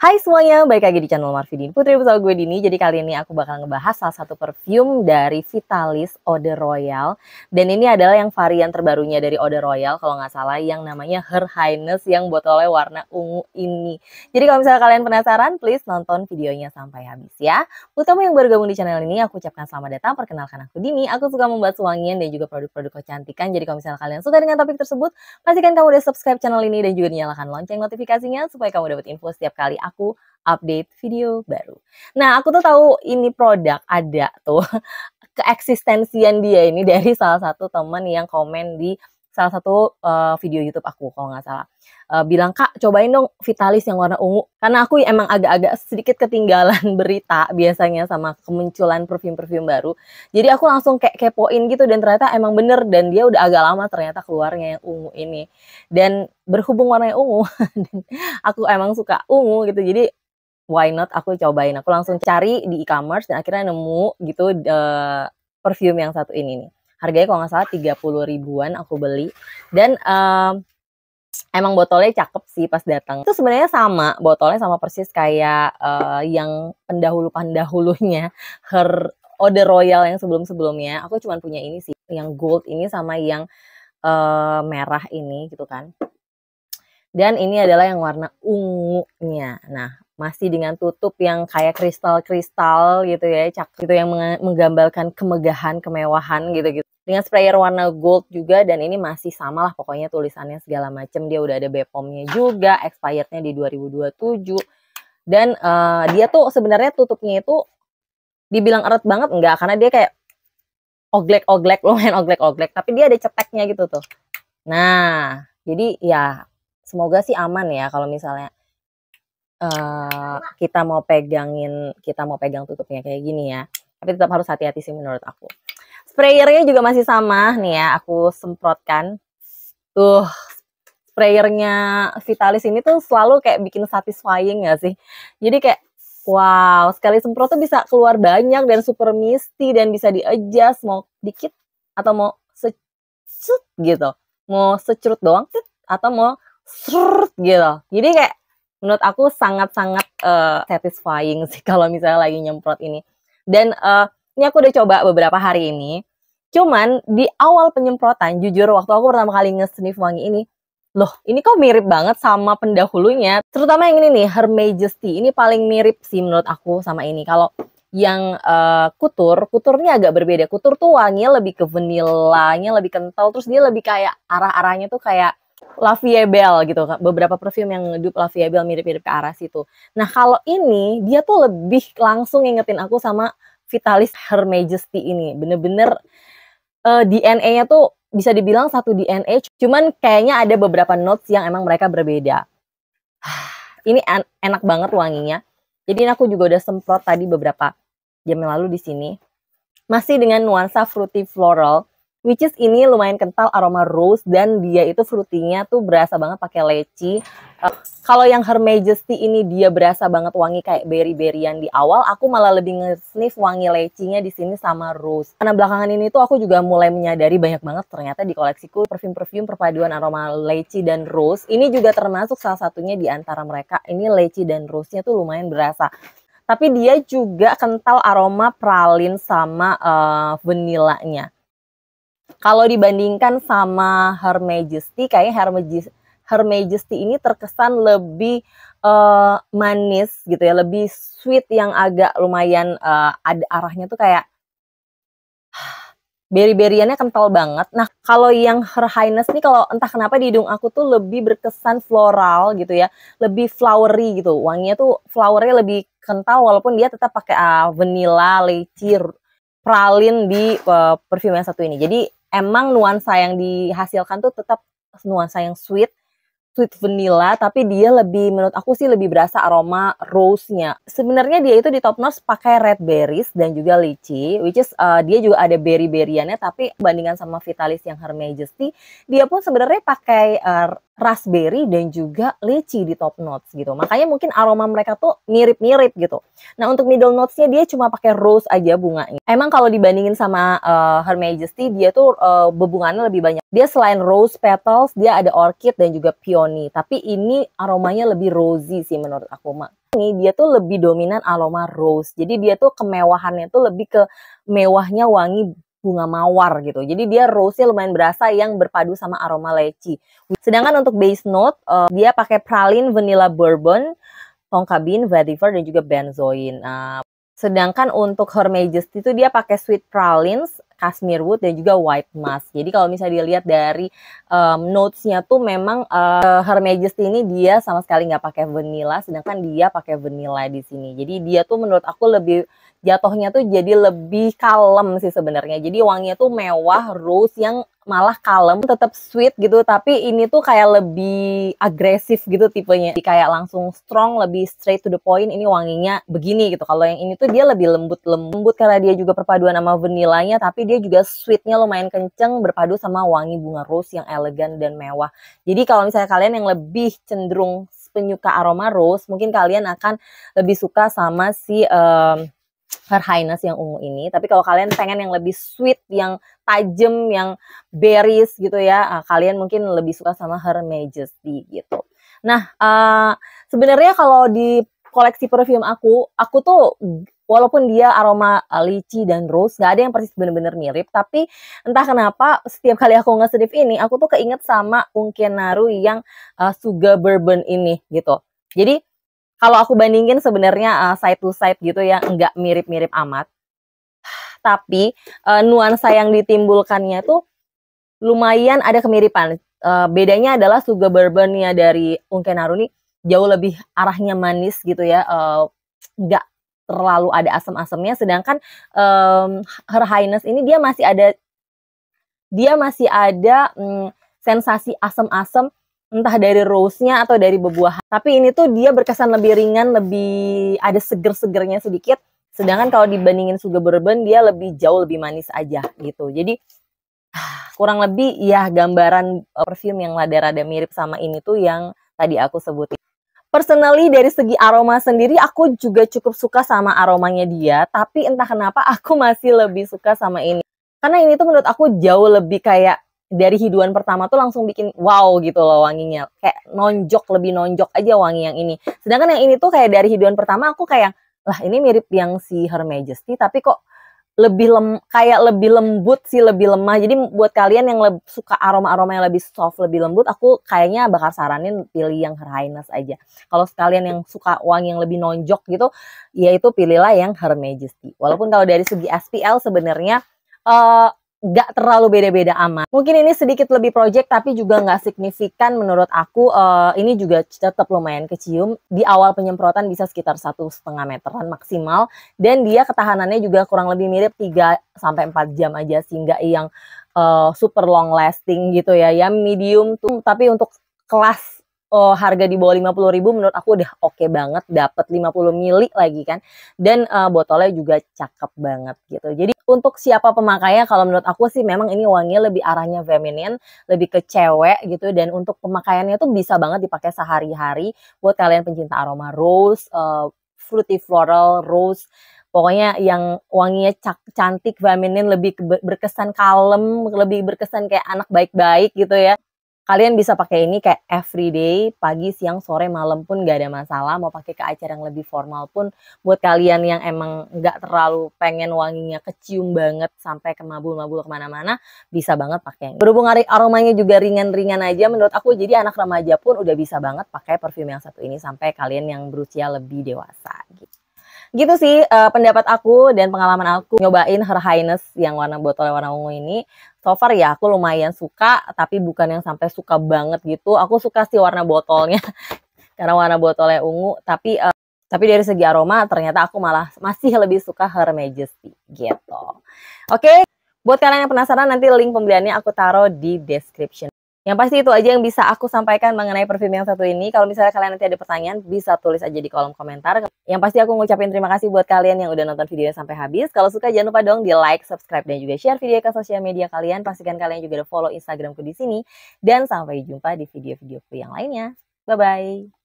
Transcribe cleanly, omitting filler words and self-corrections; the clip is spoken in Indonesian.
Hai semuanya, balik lagi di channel Marvidin Putri bersama gue Dini. Jadi kali ini aku bakal ngebahas salah satu perfume dari Vitalis Eau de Royal. Dan ini adalah yang varian terbarunya dari Eau de Royal kalau nggak salah, yang namanya Her Highness yang botolnya warna ungu ini. Jadi kalau misalnya kalian penasaran, please nonton videonya sampai habis ya. Buat kamu yang baru gabung di channel ini, aku ucapkan selamat datang. Perkenalkan aku Dini, aku suka membahas wangian dan juga produk-produk kecantikan. Jadi kalau misalnya kalian suka dengan topik tersebut, pastikan kamu udah subscribe channel ini dan juga nyalakan lonceng notifikasinya supaya kamu dapat info setiap kali aku update video baru. Nah, aku tuh tahu ini produk ada tuh keeksistensian dia ini dari salah satu teman yang komen di salah satu video YouTube aku kalau nggak salah. Bilang, "Kak, cobain dong Vitalis yang warna ungu." Karena aku emang agak-agak sedikit ketinggalan berita biasanya sama kemunculan perfume-perfume baru. Jadi aku langsung kayak kepoin gitu dan ternyata emang bener dan dia udah agak lama ternyata keluarnya yang ungu ini. Dan berhubung warnanya ungu, aku emang suka ungu gitu. Jadi why not aku cobain. Aku langsung cari di e-commerce dan akhirnya nemu gitu perfume yang satu ini nih. Harganya kalau nggak salah 30 ribuan aku beli. Dan emang botolnya cakep sih pas datang. Itu sebenarnya sama, botolnya sama persis kayak yang pendahulu-pendahulunya Her Eau de Royal yang sebelum-sebelumnya. Aku cuma punya ini sih, yang gold ini sama yang merah ini gitu kan. Dan ini adalah yang warna ungunya. Nah, masih dengan tutup yang kayak kristal-kristal gitu ya, gitu yang menggambarkan kemegahan, kemewahan gitu-gitu. Dengan sprayer warna gold juga dan ini masih sama lah pokoknya tulisannya segala macam. Dia udah ada BPOM-nya juga, expirednya di 2027. Dan dia tuh sebenarnya tutupnya itu dibilang erat banget enggak, karena dia kayak oglek-oglek, lumayan oglek-oglek, tapi dia ada ceteknya gitu tuh. Nah, jadi ya semoga sih aman ya kalau misalnya kita mau pegang tutupnya kayak gini ya. Tapi tetap harus hati-hati sih menurut aku. Sprayernya juga masih sama nih ya, aku semprotkan. Tuh, sprayernya Vitalis ini tuh selalu kayak bikin satisfying gak sih? Jadi kayak wow, sekali semprot tuh bisa keluar banyak dan super misty dan bisa di-adjust mau dikit atau mau secut gitu. Mau securut doang atau mau serut gitu. Jadi kayak menurut aku sangat-sangat satisfying sih kalau misalnya lagi nyemprot ini. Dan ini aku udah coba beberapa hari ini. Cuman di awal penyemprotan, jujur waktu aku pertama kali nge-sniff wangi ini, loh ini kok mirip banget sama pendahulunya. Terutama yang ini nih, Her Majesty. Ini paling mirip sih menurut aku sama ini. Kalau yang kuturnya agak berbeda. Kutur tuh wanginya lebih ke vanillanya, lebih kental. Terus dia lebih kayak arah-arahnya tuh kayak La Vie Belle gitu. Beberapa perfume yang ngedup La Vie Belle mirip-mirip ke arah situ. Nah kalau ini, dia tuh lebih langsung ngingetin aku sama Vitalis Her Majesty ini. Bener-bener DNA-nya tuh bisa dibilang satu DNA. Cuman kayaknya ada beberapa notes yang emang mereka berbeda. Ini enak banget wanginya. Jadi aku juga udah semprot tadi beberapa jam yang lalu di sini. Masih dengan nuansa fruity floral, which is ini lumayan kental aroma rose dan dia itu fruity-nya tuh berasa banget pakai leci. Kalau yang Her Majesty ini dia berasa banget wangi kayak berry-berryan di awal, aku malah lebih nge-sniff wangi lecinya di sini sama rose. Karena belakangan ini tuh aku juga mulai menyadari banyak banget ternyata di koleksiku perfume-perfume perpaduan aroma leci dan rose. Ini juga termasuk salah satunya di antara mereka. Ini leci dan rose-nya tuh lumayan berasa. Tapi dia juga kental aroma pralin sama vanillanya. Kalau dibandingkan sama Her Majesty, kayaknya Her Majesty ini terkesan lebih manis gitu ya, lebih sweet yang agak lumayan ada arahnya tuh kayak berry-berryannya kental banget. Nah kalau yang Her Highness nih kalau entah kenapa di hidung aku tuh lebih berkesan floral gitu ya, lebih flowery gitu. Wanginya tuh flowernya lebih kental walaupun dia tetap pakai vanilla, leci, pralin di perfume yang satu ini. Jadi emang nuansa yang dihasilkan tuh tetap nuansa yang sweet vanilla, tapi dia lebih, menurut aku sih lebih berasa aroma rose-nya. Sebenarnya dia itu di top notch pakai red berries dan juga lychee, which is dia juga ada berry-berryannya, tapi bandingan sama Vitalis yang Her Majesty, dia pun sebenarnya pakai raspberry dan juga lychee di top notes gitu. Makanya mungkin aroma mereka tuh mirip-mirip gitu. Nah untuk middle notes-nya dia cuma pakai rose aja bunganya. Emang kalau dibandingin sama Her Majesty dia tuh bebungannya lebih banyak. Dia selain rose petals dia ada orchid dan juga peony. Tapi ini aromanya lebih rosy sih menurut aku. ini dia tuh lebih dominan aroma rose. Jadi dia tuh kemewahannya tuh lebih ke mewahnya wangi bunga mawar gitu. Jadi dia rose-nya lumayan berasa yang berpadu sama aroma leci. Sedangkan untuk base note, dia pakai pralin, vanilla bourbon, tonka bean, vetiver, dan juga benzoin. Sedangkan untuk Her Majesty itu dia pakai sweet pralines, cashmere wood, dan juga white musk. Jadi kalau misalnya dilihat dari notes-nya tuh memang Her Majesty ini dia sama sekali nggak pakai vanilla, sedangkan dia pakai vanilla di sini. Jadi dia tuh menurut aku lebih jatuhnya tuh jadi lebih kalem sih sebenarnya. Jadi wanginya tuh mewah, rose yang malah kalem, tetap sweet gitu, tapi ini tuh kayak lebih agresif gitu tipenya. Jadi kayak langsung strong, lebih straight to the point. Ini wanginya begini gitu. Kalau yang ini tuh dia lebih lembut karena dia juga perpaduan sama vanillanya, tapi dia juga sweetnya lumayan kenceng, berpadu sama wangi bunga rose yang elegan dan mewah. Jadi kalau misalnya kalian yang lebih cenderung penyuka aroma rose, mungkin kalian akan lebih suka sama si Her Highness yang ungu ini. Tapi kalau kalian pengen yang lebih sweet, yang tajam, yang berries gitu ya, kalian mungkin lebih suka sama Her Majesty gitu. Nah, sebenarnya kalau di koleksi perfume aku tuh walaupun dia aroma lychee dan rose, gak ada yang persis bener-bener mirip, tapi entah kenapa setiap kali aku nge-sniff ini, aku tuh keinget sama Unkenaru yang Suga Bourbon ini gitu. Jadi kalau aku bandingin sebenarnya side to side gitu ya, nggak mirip-mirip amat. Tapi nuansa yang ditimbulkannya tuh lumayan ada kemiripan. Bedanya adalah Suga Bourbonnya dari Unkenaru nih jauh lebih arahnya manis gitu ya, nggak terlalu ada asam-asamnya. Sedangkan Her Highness ini dia masih ada sensasi asam-asam, entah dari rose-nya atau dari bebuahan. Tapi ini tuh dia berkesan lebih ringan, lebih ada seger-segernya sedikit. Sedangkan kalau dibandingin Suga Bourbon, dia jauh lebih manis aja gitu. Jadi kurang lebih ya gambaran perfume yang rada-rada mirip sama ini tuh yang tadi aku sebutin. Personally dari segi aroma sendiri aku juga cukup suka sama aromanya dia. Tapi entah kenapa aku masih lebih suka sama ini. Karena ini tuh menurut aku jauh lebih kayak dari hiduan pertama tuh langsung bikin wow gitu loh wanginya. Kayak lebih nonjok aja wangi yang ini. Sedangkan yang ini tuh kayak dari hiduan pertama aku kayak, lah ini mirip yang si Her Majesty tapi kok kayak lebih lembut sih, lebih lemah. Jadi buat kalian yang suka aroma-aroma yang lebih soft, lebih lembut, aku kayaknya bakal saranin pilih yang Her Highness aja. Kalau sekalian yang suka wangi yang lebih nonjok gitu, ya itu pilihlah yang Her Majesty. Walaupun kalau dari segi SPL sebenarnya nggak terlalu beda-beda amat. Mungkin ini sedikit lebih project tapi juga nggak signifikan menurut aku. Ini juga tetap lumayan kecium. Di awal penyemprotan bisa sekitar 1,5 meteran maksimal. Dan dia ketahanannya juga kurang lebih mirip 3-4 jam aja sih. Nggak yang super long lasting gitu ya. Yang medium tuh tapi untuk kelas harga di bawah 50.000 menurut aku udah oke banget, dapat 50 mili lagi kan, dan botolnya juga cakep banget gitu. Jadi untuk siapa pemakainya, kalau menurut aku sih memang ini wanginya lebih arahnya feminin, lebih ke cewek gitu, dan untuk pemakaiannya tuh bisa banget dipakai sehari-hari buat kalian pencinta aroma rose, fruity floral, rose, pokoknya yang wanginya cantik, feminin, lebih berkesan kalem, lebih berkesan kayak anak baik-baik gitu ya. Kalian bisa pakai ini kayak everyday, pagi, siang, sore, malam pun gak ada masalah. Mau pakai ke acara yang lebih formal pun, buat kalian yang emang gak terlalu pengen wanginya kecium banget sampai ke mabul-mabul kemana-mana, bisa banget pakai. Berhubung aromanya juga ringan-ringan aja menurut aku, jadi anak remaja pun udah bisa banget pakai parfum yang satu ini sampai kalian yang berusia lebih dewasa gitu. Gitu sih pendapat aku dan pengalaman aku nyobain Her Highness yang warna botolnya warna ungu ini. So far ya aku lumayan suka, tapi bukan yang sampai suka banget gitu. Aku suka sih warna botolnya karena warna botolnya ungu, tapi dari segi aroma ternyata aku malah masih lebih suka Her Majesty gitu. Oke, buat kalian yang penasaran nanti link pembeliannya aku taruh di description. Yang pasti itu aja yang bisa aku sampaikan mengenai parfum yang satu ini. Kalau misalnya kalian nanti ada pertanyaan, bisa tulis aja di kolom komentar. Yang pasti aku ngucapin terima kasih buat kalian yang udah nonton videonya sampai habis. Kalau suka jangan lupa dong di like, subscribe, dan juga share video ke sosial media kalian. Pastikan kalian juga udah follow Instagramku di sini. Dan sampai jumpa di video-videoku yang lainnya. Bye-bye.